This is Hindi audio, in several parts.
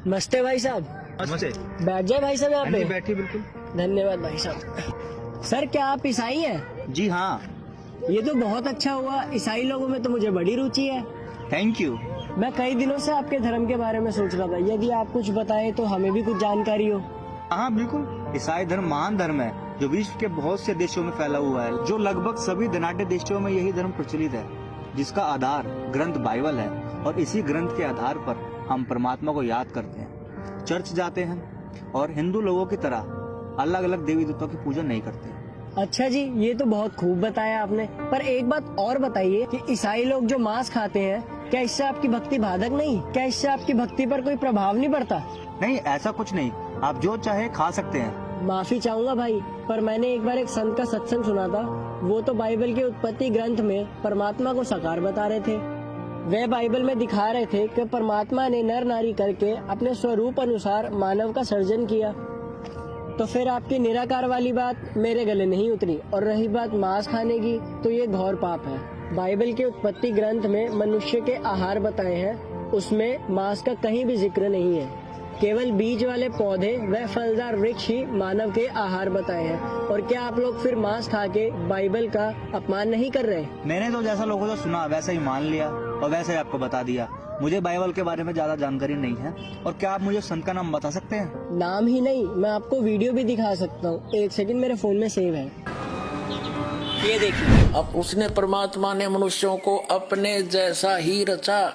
नमस्ते भाई साहब। नमस्ते। बैठ जाए भाई साहब यहाँ पे। बैठिए बिल्कुल। धन्यवाद भाई साहब। सर क्या आप ईसाई हैं? जी हाँ। ये तो बहुत अच्छा हुआ, ईसाई लोगों में तो मुझे बड़ी रुचि है। Thank you. मैं कई दिनों से आपके धर्म के बारे में सोच रहा था, यदि आप कुछ बताएं तो हमें भी कुछ जानकारी हो। हाँ बिल्कुल। ईसाई धर्म महान धर्म है जो विश्व के बहुत से देशों में फैला हुआ है, जो लगभग सभी धनाढ्य देशों में यही धर्म प्रचलित है, जिसका आधार ग्रंथ बाइबल है। और इसी ग्रंथ के आधार पर हम परमात्मा को याद करते हैं, चर्च जाते हैं और हिंदू लोगों की तरह अलग अलग देवी देवताओं की पूजा नहीं करते। अच्छा जी, ये तो बहुत खूब बताया आपने। पर एक बात और बताइए कि ईसाई लोग जो मांस खाते हैं, क्या इससे आपकी भक्ति बाधक नहीं? क्या इससे आपकी भक्ति पर कोई प्रभाव नहीं पड़ता? नहीं, ऐसा कुछ नहीं। आप जो चाहे खा सकते हैं। माफी चाहूंगा भाई, पर मैंने एक बार एक संत का सत्संग सुना था। वो तो बाइबल के उत्पत्ति ग्रंथ में परमात्मा को साकार बता रहे थे। वे बाइबल में दिखा रहे थे कि परमात्मा ने नर नारी करके अपने स्वरूप अनुसार मानव का सर्जन किया। तो फिर आपकी निराकार वाली बात मेरे गले नहीं उतरी। और रही बात मांस खाने की, तो ये घोर पाप है। बाइबल के उत्पत्ति ग्रंथ में मनुष्य के आहार बताए हैं, उसमें मांस का कहीं भी जिक्र नहीं है। केवल बीज वाले पौधे व फलदार वृक्ष ही मानव के आहार बताए हैं। और क्या आप लोग फिर मांस खा के बाइबल का अपमान नहीं कर रहे? मैंने तो जैसा लोगों से सुना वैसा ही मान लिया और वैसे ही आपको बता दिया। मुझे बाइबल के बारे में ज्यादा जानकारी नहीं है। और क्या आप मुझे संत का नाम बता सकते हैं? नाम ही नहीं, मैं आपको वीडियो भी दिखा सकता हूँ। एक सेकंड, मेरे फोन में सेव है, ये देखिए। अब उसने परमात्मा ने मनुष्यों को अपने जैसा ही रचा,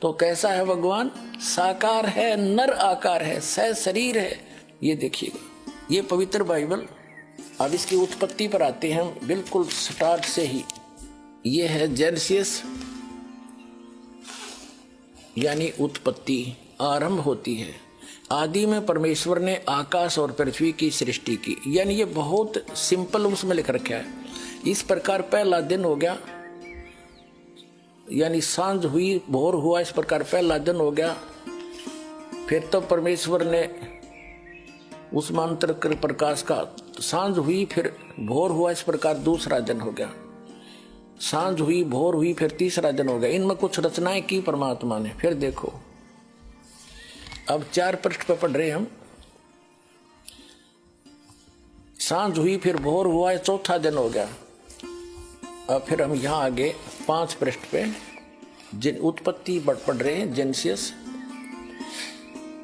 तो कैसा है भगवान? साकार है, नर आकार है, सह शरीर है। ये देखिएगा, ये पवित्र बाइबल। अब इसकी उत्पत्ति पर आते हैं हम, बिल्कुल स्टार्ट से ही। ये है जेनेसिस, यानी उत्पत्ति, आरंभ होती है। आदि में परमेश्वर ने आकाश और पृथ्वी की सृष्टि की, यानी ये बहुत सिंपल उसमें लिख रखा है। इस प्रकार पहला दिन हो गया, यानी सांझ हुई, भोर हुआ, इस प्रकार पहला दिन हो गया। फिर तो परमेश्वर ने उस मंत्र के प्रकाश का, सांझ हुई फिर भोर हुआ, इस प्रकार दूसरा दिन हो गया। सांझ हुई, भोर हुई, फिर तीसरा दिन हो गया। इनमें कुछ रचनाएं की परमात्मा ने। फिर देखो, अब 4 पृष्ठ पे पढ़ रहे हम। सांझ हुई फिर भोर हुआ, चौथा दिन हो गया। अब फिर हम यहाँ आगे 5 पृष्ठ पे जिन उत्पत्ति पढ़ रहे हैं, जेनेसिस।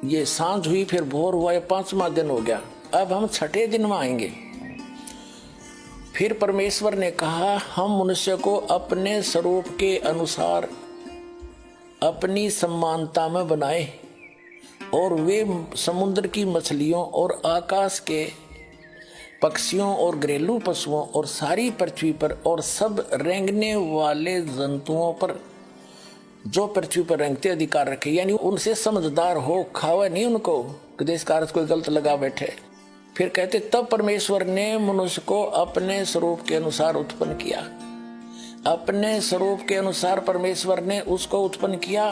ये सांझ हुई फिर भोर हुआ, ये 5वां दिन हो गया। अब हम 6ठे दिन में आएंगे। फिर परमेश्वर ने कहा, हम मनुष्य को अपने स्वरूप के अनुसार अपनी समानता में बनाए, और वे समुद्र की मछलियों और आकाश के पक्षियों और घरेलू पशुओं और सारी पृथ्वी पर और सब रेंगने वाले जंतुओं पर जो पृथ्वी पर रेंगते अधिकार रखे। यानी उनसे समझदार हो, खावे नहीं उनको कि देश कार्य कोई गलत लगा बैठे। फिर कहते, तब परमेश्वर ने मनुष्य को अपने स्वरूप के अनुसार उत्पन्न किया। अपने स्वरूप के अनुसार परमेश्वर ने उसको उत्पन्न किया,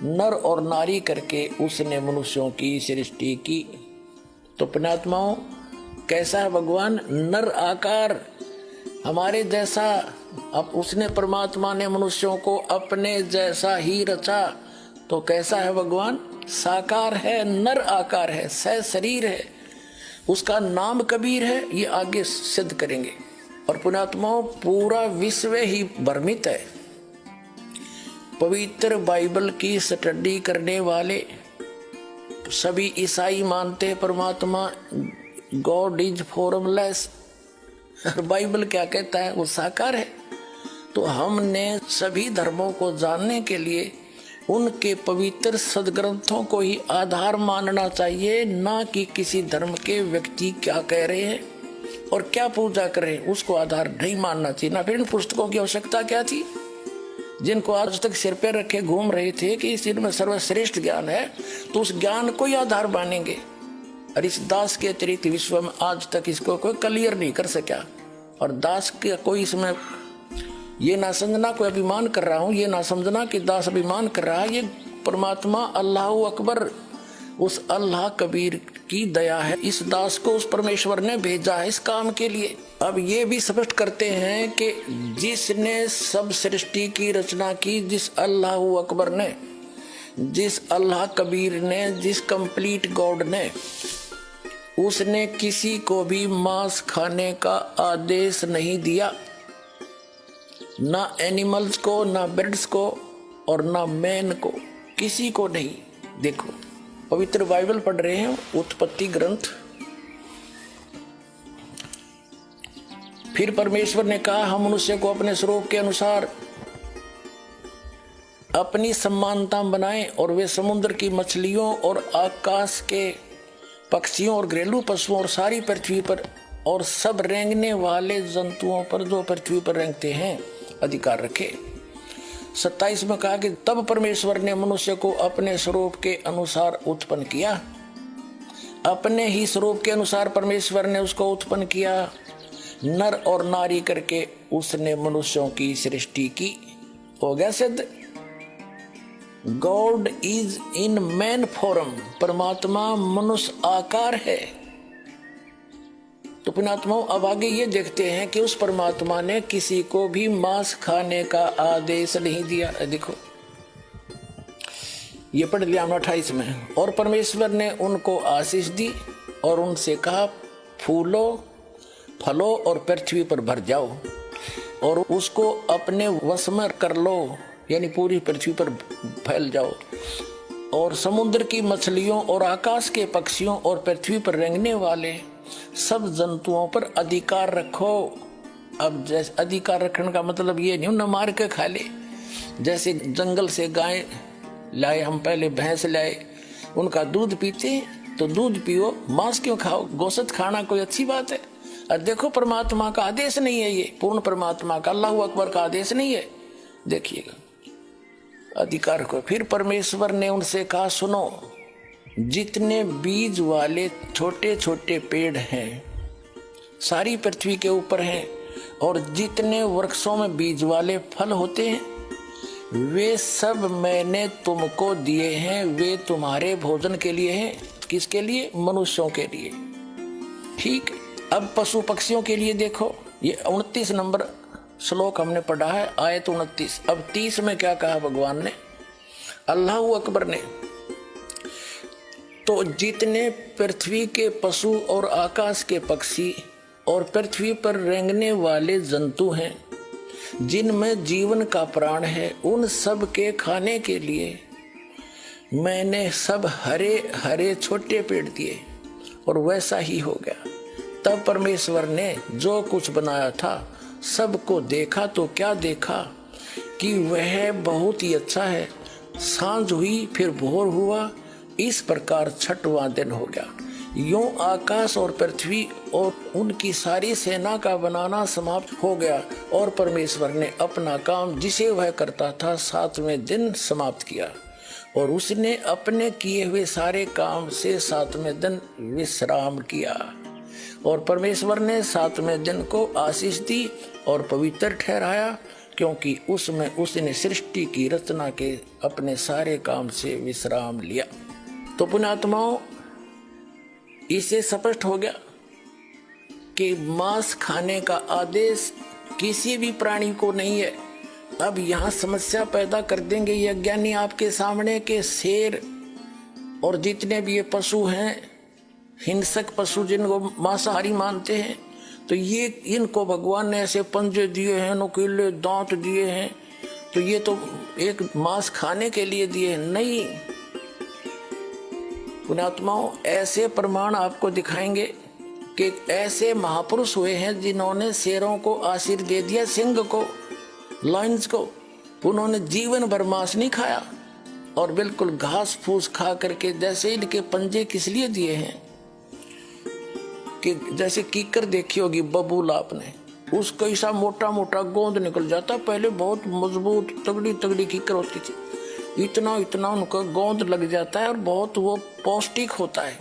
नर और नारी करके उसने मनुष्यों की सृष्टि की। तो पुण्यात्माओं, कैसा है भगवान? नर आकार, हमारे जैसा। अब उसने परमात्मा ने मनुष्यों को अपने जैसा ही रचा, तो कैसा है भगवान? साकार है, नर आकार है, सह शरीर है। उसका नाम कबीर है, ये आगे सिद्ध करेंगे। और पुण्यात्माओं, पूरा विश्व ही भ्रमित है। पवित्र बाइबल की स्टडी करने वाले सभी ईसाई मानते हैं परमात्मा गॉड इज फॉर्मलेस। और बाइबल क्या कहता है? वो साकार है। तो हमने सभी धर्मों को जानने के लिए उनके पवित्र सदग्रंथों को ही आधार मानना चाहिए, ना कि किसी धर्म के व्यक्ति क्या कह रहे हैं और क्या पूजा कर रहे हैं उसको आधार नहीं मानना चाहिए। ना फिर इन पुस्तकों की आवश्यकता क्या थी, जिनको आज तक सिर पे रखे घूम रहे थे कि इस में सर्वश्रेष्ठ ज्ञान है, तो उस ज्ञान को ही आधार मानेंगे। और इस दास के अतिरिक्त विश्व में आज तक इसको कोई क्लियर नहीं कर सका। और दास के कोई इसमें ये ना समझना कोई अभिमान कर रहा हूँ, ये ना समझना कि दास अभिमान कर रहा है। ये परमात्मा अल्लाह अकबर, उस अल्लाह कबीर की दया है। इस दास को उस परमेश्वर ने भेजा है इस काम के लिए। अब ये भी स्पष्ट करते हैं कि जिसने सब सृष्टि की रचना की, जिस अल्लाह अकबर ने, जिस अल्लाह कबीर ने, जिस कंप्लीट गॉड ने, उसने किसी को भी मांस खाने का आदेश नहीं दिया, ना एनिमल्स को, ना बर्ड्स को और ना मैन को, किसी को नहीं। देखो पवित्र बाइबल पढ़ रहे हैं, उत्पत्ति ग्रंथ। फिर परमेश्वर ने कहा, हम मनुष्य को अपने स्वरूप के अनुसार अपनी समानता बनाएं और वे समुद्र की मछलियों और आकाश के पक्षियों और घरेलू पशुओं और सारी पृथ्वी पर और सब रेंगने वाले जंतुओं पर जो पृथ्वी पर रेंगते हैं अधिकार रखे। 27 में कहा कि तब परमेश्वर ने मनुष्य को अपने स्वरूप के अनुसार उत्पन्न किया। अपने ही स्वरूप के अनुसार परमेश्वर ने उसको उत्पन्न किया, नर और नारी करके उसने मनुष्यों की सृष्टि की। हो गया सिद्ध। God is in man form, परमात्मा मनुष्य आकार है। तो पुण्यात्माओं, अब आगे ये देखते हैं कि उस परमात्मा ने किसी को भी मांस खाने का आदेश नहीं दिया। देखो ये पढ़ लिया हमने 28 में। और परमेश्वर ने उनको आशीष दी और उनसे कहा, फूलो फलो और पृथ्वी पर भर जाओ और उसको अपने वश में कर लो, यानी पूरी पृथ्वी पर फैल जाओ, और समुद्र की मछलियों और आकाश के पक्षियों और पृथ्वी पर रेंगने वाले सब जंतुओं पर अधिकार रखो। अब जैसे अधिकार रखने का मतलब ये नहीं न मार के खा ले। जैसे जंगल से गाय लाए, हम पहले भैंस लाए, उनका दूध पीते तो दूध पियो, मांस क्यों खाओ? गोश्त खाना कोई अच्छी बात है? और देखो परमात्मा का आदेश नहीं है, ये पूर्ण परमात्मा का अल्लाह अकबर का आदेश नहीं है। देखिएगा अधिकार को। फिर परमेश्वर ने उनसे कहा, सुनो, जितने बीज वाले छोटे छोटे पेड़ हैं सारी पृथ्वी के ऊपर हैं, और जितने वृक्षों में बीज वाले फल होते हैं वे सब मैंने तुमको दिए हैं, वे तुम्हारे भोजन के लिए हैं। किसके लिए? मनुष्यों के लिए। ठीक। अब पशु पक्षियों के लिए देखो, ये 29 नंबर श्लोक हमने पढ़ा है, आयत 29। अब 30 में क्या कहा भगवान ने, अल्लाह अकबर ने, तो जितने पृथ्वी के पशु और आकाश के पक्षी और पृथ्वी पर रेंगने वाले जंतु हैं जिनमें जीवन का प्राण है, उन सब के खाने के लिए मैंने सब हरे हरे छोटे पेड़ दिए। और वैसा ही हो गया। तब परमेश्वर ने जो कुछ बनाया था सबको देखा तो क्या देखा कि वह बहुत ही अच्छा है। सांझ हुई फिर भोर हुआ, इस प्रकार 6वां दिन हो गया। यूं आकाश और पृथ्वी और उनकी सारी सेना का बनाना समाप्त हो गया और परमेश्वर ने अपना काम जिसे वह करता था 7वें दिन समाप्त किया। और उसने अपने किए हुए सारे काम से 7वें दिन विश्राम किया। और परमेश्वर ने 7वें दिन को आशीष दी और पवित्र ठहराया, क्योंकि उसमें उसने सृष्टि की रचना के अपने सारे काम से विश्राम लिया। तो पुण्यात्माओं, इससे स्पष्ट हो गया कि मांस खाने का आदेश किसी भी प्राणी को नहीं है। अब यहाँ समस्या पैदा कर देंगे ये अज्ञानी आपके सामने के शेर और जितने भी ये पशु हैं, हिंसक पशु जिनको मांसाहारी मानते हैं, तो ये इनको भगवान ने ऐसे पंजे दिए हैं, नुकीले दांत दिए हैं, तो ये तो एक मांस खाने के लिए दिए हैं। नहीं पुण्यात्माओं, ऐसे प्रमाण आपको दिखाएंगे कि ऐसे महापुरुष हुए हैं जिन्होंने शेरों को आशीर्वाद दे दिया, सिंह को, लायंस को। उन्होंने जीवन भर मांस नहीं खाया और बिल्कुल घास फूस खा करके, जैसे इनके पंजे किस लिए दिए हैं कि जैसे कीकर देखी होगी बबूल आपने, उसको ऐसा मोटा मोटा गोंद निकल जाता। पहले बहुत मजबूत तगड़ी तगड़ी कीकर होती थी, इतना इतना उनका गोंद लग जाता है और बहुत वो पौष्टिक होता है।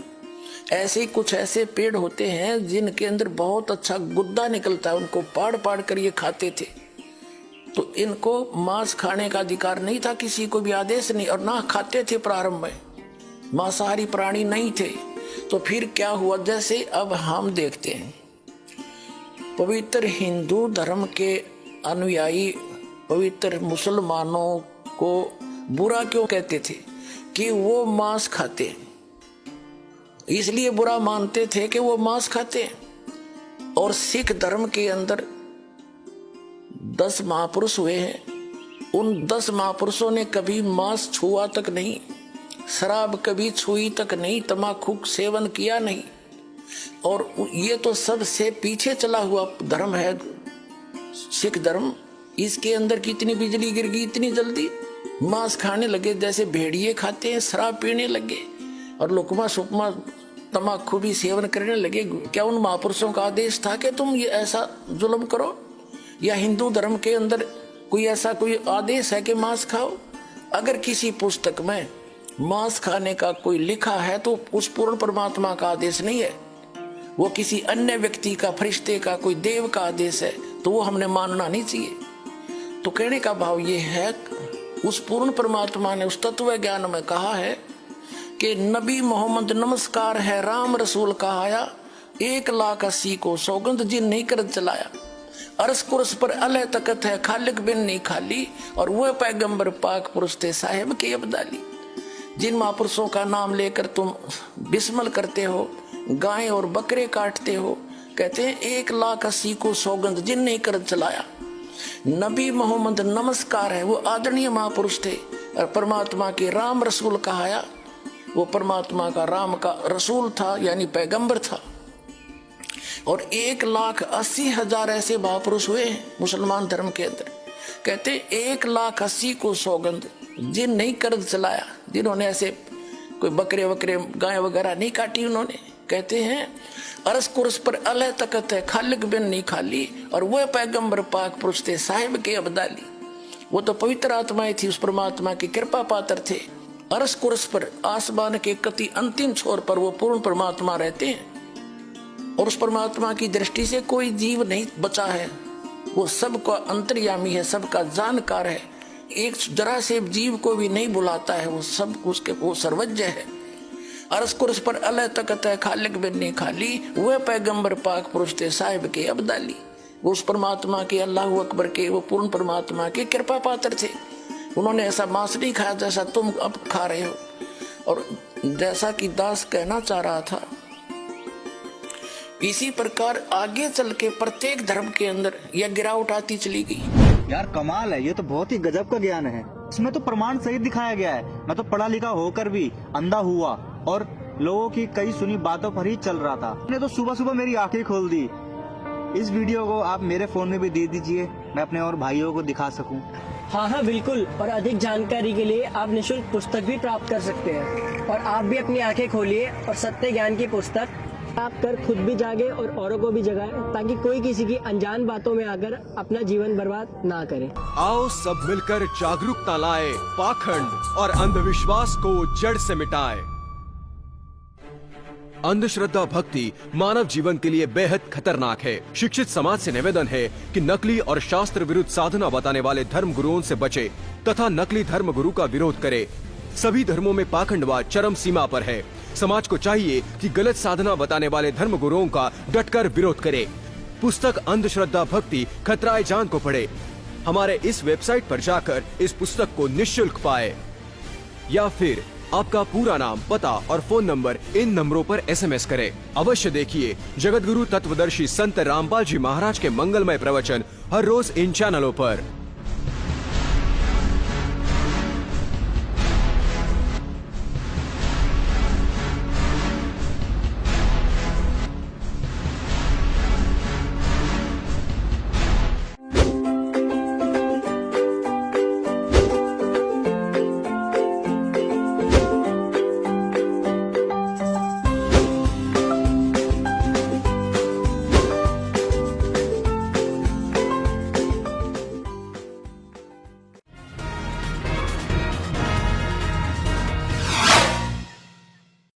ऐसे ही कुछ ऐसे पेड़ होते हैं जिनके अंदर बहुत अच्छा गुद्दा निकलता है, उनको पाड़ पाड़ कर ये खाते थे। तो इनको मांस खाने का अधिकार नहीं था, किसी को भी आदेश नहीं, और ना खाते थे। प्रारंभ में मांसाहारी प्राणी नहीं थे। तो फिर क्या हुआ, जैसे अब हम देखते हैं पवित्र हिंदू धर्म के अनुयायी पवित्र मुसलमानों को बुरा क्यों कहते थे? कि वो मांस खाते, इसलिए बुरा मानते थे कि वो मांस खाते। और सिख धर्म के अंदर 10 महापुरुष हुए हैं, उन 10 महापुरुषों ने कभी मांस छुआ तक नहीं, शराब कभी छुई तक नहीं, तम्बाकू सेवन किया नहीं। और ये तो सबसे पीछे चला हुआ धर्म है सिख धर्म। इसके अंदर कितनी बिजली गिर गई इतनी जल्दी, मांस खाने लगे जैसे भेड़िए खाते हैं, शराब पीने लगे और लुकमा सुकमा तम्बाकू भी सेवन करने लगे। क्या उन महापुरुषों का आदेश था कि तुम ये ऐसा जुल्म करो? या हिंदू धर्म के अंदर कोई ऐसा कोई आदेश है कि मांस खाओ? अगर किसी पुस्तक में मांस खाने का कोई लिखा है तो उस पूर्ण परमात्मा का आदेश नहीं है, वो किसी अन्य व्यक्ति का, फरिश्ते का, कोई देव का आदेश है, तो वो हमने मानना नहीं चाहिए। तो कहने का भाव ये है, उस पूर्ण परमात्मा ने उस तत्व ज्ञान में कहा है कि नबी मोहम्मद नमस्कार है, राम रसूल कहाया, 1,80,000 को सौगंध जिन नहीं कर चलाया। अरस कुरस पर अलह तकत है, खालिक बिन नहीं खाली, और वह पैगंबर पाक पुरुष थे साहिब के अब्दाली। जिन महापुरुषों का नाम लेकर तुम बिस्मल करते हो, गाय और बकरे काटते हो, कहते हैं 1,80,000 को सौगंध जिन नहीं कर चलाया। नबी मोहम्मद नमस्कार है, वो आदरणीय महापुरुष थे, और परमात्मा के राम रसूल कहाया, वो परमात्मा का राम का रसूल था, यानी पैगंबर था। और 1,80,000 ऐसे महापुरुष हुए हैं मुसलमान धर्म के अंदर। कहते 1,80,000 को सौगंध जिन नहीं कर चलाया, जिन्होंने ऐसे कोई बकरे वकरे गाय वगैरह नहीं काटी, उन्होंने कहते हैं अरस कुरस पर अलह तकत है, खालिक बिन नहीं खाली, और वह पैगंबर पाक पुरुष थे साहिब के अब्दाली। वो तो पवित्र आत्माएं थी, उस परमात्मा की कृपा पात्र थे। अरस कुरस पर आसमान के कति अंतिम छोर पर वो पूर्ण परमात्मा रहते हैं, और उस परमात्मा की दृष्टि से कोई जीव नहीं बचा है। वो सबका अंतर्यामी है, सबका जानकार है, एक जरा से जीव को भी नहीं बुलाता है, वो सब उसके वो सर्वज्ञ है। अरस कुरस पर अलह तकत है, खालिक बिन नहीं खाली, वह पैगंबर पाक पुरुष थे साहिब के अब्दाली। वो उस परमात्मा के, अल्लाह अकबर के, वो पूर्ण परमात्मा के कृपा पात्र थे। उन्होंने ऐसा मांस नहीं खाया जैसा तुम अब खा रहे हो। और जैसा कि दास कहना चाह रहा था, इसी प्रकार आगे चल के प्रत्येक धर्म के अंदर यह गिरावट आती चली गई। यार कमाल है, ये तो बहुत ही गजब का ज्ञान है। इसमें तो प्रमाण सहित दिखाया गया है। मैं तो पढ़ा लिखा होकर भी अंधा हुआ और लोगों की कई सुनी बातों पर ही चल रहा था। मैंने तो सुबह सुबह मेरी आंखें खोल दी। इस वीडियो को आप मेरे फोन में भी दे दीजिए, मैं अपने और भाइयों को दिखा सकूं। हाँ बिल्कुल। और अधिक जानकारी के लिए आप निःशुल्क पुस्तक भी प्राप्त कर सकते हैं। और आप भी अपनी आंखें खोलिए और सत्य ज्ञान की पुस्तक प्राप्त कर खुद भी जागे और औरों को भी जगाए, ताकि कोई किसी की अनजान बातों में आकर अपना जीवन बर्बाद ना करे। आओ सब मिलकर जागरूकता लाए, पाखंड और अंधविश्वास को जड़ से मिटाए। अंधश्रद्धा भक्ति मानव जीवन के लिए बेहद खतरनाक है। शिक्षित समाज से निवेदन है कि नकली और शास्त्र विरुद्ध साधना बताने वाले धर्म गुरुओं से बचे तथा नकली धर्म गुरु का विरोध करे। सभी धर्मों में पाखंडवाद चरम सीमा पर है। समाज को चाहिए कि गलत साधना बताने वाले धर्म गुरुओं का डटकर विरोध करे। पुस्तक अंधश्रद्धा भक्ति खतराए जान को पढ़े। हमारे इस वेबसाइट पर जाकर इस पुस्तक को निःशुल्क पाए, या फिर आपका पूरा नाम, पता और फोन नंबर इन नंबरों पर SMS करें। अवश्य देखिए जगत गुरु तत्वदर्शी संत रामपाल जी महाराज के मंगलमय प्रवचन हर रोज इन चैनलों पर।